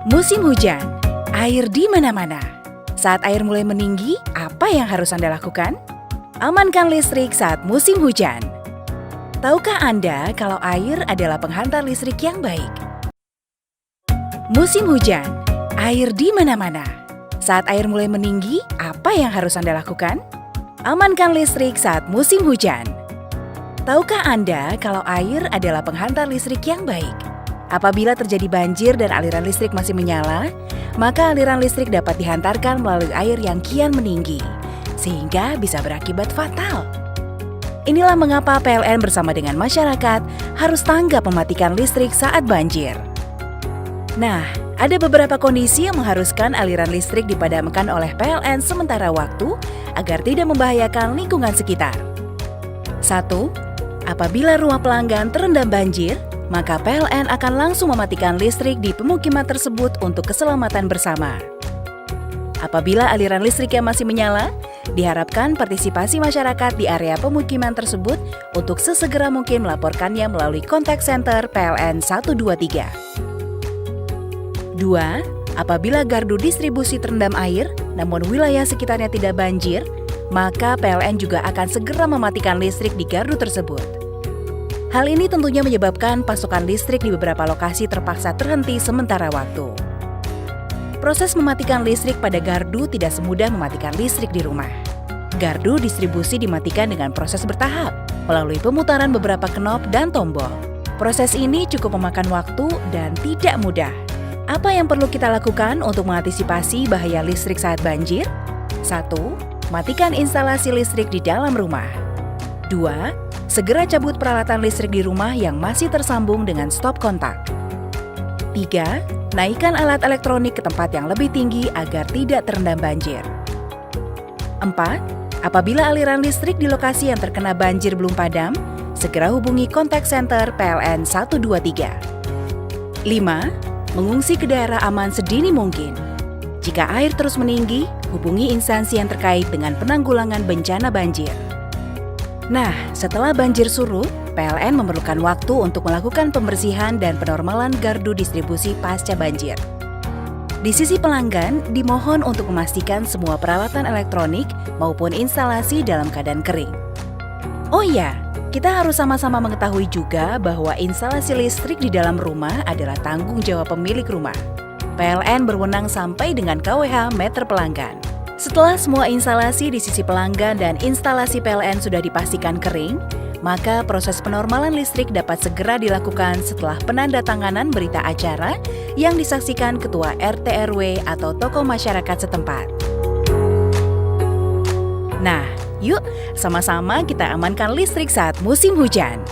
Musim hujan, air di mana-mana. Saat air mulai meninggi, apa yang harus Anda lakukan? Amankan listrik saat musim hujan. Tahukah Anda kalau air adalah penghantar listrik yang baik? Musim hujan, air di mana-mana. Saat air mulai meninggi, apa yang harus Anda lakukan? Amankan listrik saat musim hujan. Tahukah Anda kalau air adalah penghantar listrik yang baik? Apabila terjadi banjir dan aliran listrik masih menyala, maka aliran listrik dapat dihantarkan melalui air yang kian meninggi, sehingga bisa berakibat fatal. Inilah mengapa PLN bersama dengan masyarakat harus tanggap mematikan listrik saat banjir. Nah, ada beberapa kondisi yang mengharuskan aliran listrik dipadamkan oleh PLN sementara waktu agar tidak membahayakan lingkungan sekitar. 1. Apabila rumah pelanggan terendam banjir, maka PLN akan langsung mematikan listrik di pemukiman tersebut untuk keselamatan bersama. Apabila aliran listriknya masih menyala, diharapkan partisipasi masyarakat di area pemukiman tersebut untuk sesegera mungkin melaporkannya melalui kontak center PLN 123. 2. Apabila gardu distribusi terendam air, namun wilayah sekitarnya tidak banjir, maka PLN juga akan segera mematikan listrik di gardu tersebut. Hal ini tentunya menyebabkan pasokan listrik di beberapa lokasi terpaksa terhenti sementara waktu. Proses mematikan listrik pada gardu tidak semudah mematikan listrik di rumah. Gardu distribusi dimatikan dengan proses bertahap, melalui pemutaran beberapa knop dan tombol. Proses ini cukup memakan waktu dan tidak mudah. Apa yang perlu kita lakukan untuk mengantisipasi bahaya listrik saat banjir? 1. Matikan instalasi listrik di dalam rumah. 2. Segera cabut peralatan listrik di rumah yang masih tersambung dengan stop kontak. 3. Naikkan alat elektronik ke tempat yang lebih tinggi agar tidak terendam banjir. 4. Apabila aliran listrik di lokasi yang terkena banjir belum padam, segera hubungi kontak center PLN 123. 5. Mengungsi ke daerah aman sedini mungkin. Jika air terus meninggi, hubungi instansi yang terkait dengan penanggulangan bencana banjir. Nah, setelah banjir surut, PLN memerlukan waktu untuk melakukan pembersihan dan penormalan gardu distribusi pasca banjir. Di sisi pelanggan, dimohon untuk memastikan semua peralatan elektronik maupun instalasi dalam keadaan kering. Oh iya, kita harus sama-sama mengetahui juga bahwa instalasi listrik di dalam rumah adalah tanggung jawab pemilik rumah. PLN berwenang sampai dengan KWH meter pelanggan. Setelah semua instalasi di sisi pelanggan dan instalasi PLN sudah dipastikan kering, maka proses penormalan listrik dapat segera dilakukan setelah penandatanganan berita acara yang disaksikan Ketua RT RW atau tokoh masyarakat setempat. Nah, yuk sama-sama kita amankan listrik saat musim hujan.